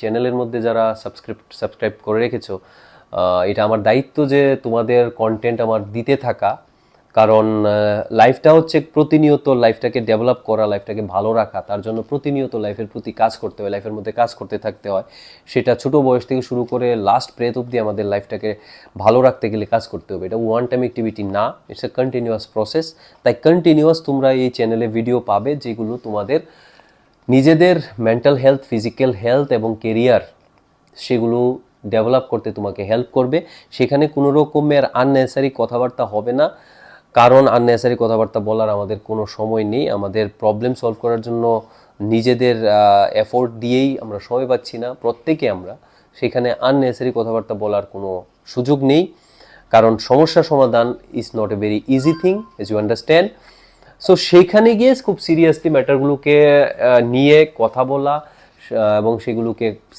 চ্যানেলের মধ্যে যারা সাবস্ক্রাইব করে রেখেছো, এটা আমার দায়িত্ব যে তোমাদের কন্টেন্ট আমার দিতে থাকা। কারণ লাইফটা হচ্ছে প্রতিনিয়ত লাইফটাকে ডেভেলপ করা, লাইফটাকে ভালো রাখা। তার জন্য প্রতিনিয়ত লাইফের প্রতি কাজ করতে হয়, লাইফের মধ্যে কাজ করতে থাকতে হয়। সেটা ছোট বয়স থেকে শুরু করে লাস্ট ব্রেথ অবধি আমাদের লাইফটাকে ভালো রাখতে গেলে কাজ করতে হবে। এটা ওয়ান টাইম অ্যাক্টিভিটি না, ইটস এ কন্টিনিউয়াস প্রসেস। তাই কন্টিনিউয়াস তোমরা এই চ্যানেলে ভিডিও পাবে যেগুলো তোমাদের নিজেদের মেন্টাল হেলথ, ফিজিক্যাল হেলথ এবং কেরিয়ার সেগুলো ডেভেলপ করতে তোমাকে হেল্প করবে। সেখানে কোনো রকমের আননেসারি কথাবার্তা হবে না, কারণ আননেসারি কথাবার্তা বলার আমাদের কোনো সময় নেই। আমাদের প্রবলেম সলভ করার জন্য নিজেদের এফোর্ট দিয়েই আমরা সময় পাচ্ছি না প্রত্যেকে আমরা, সেখানে আননেসারি কথাবার্তা বলার কোনো সুযোগ নেই। কারণ সমস্যা সমাধান is not a very easy thing, as you understand. So সেইখানে গিয়ে খুব সিরিয়াসলি ম্যাটারগুলোকে নিয়ে কথা বলা এবং সেগুলোকে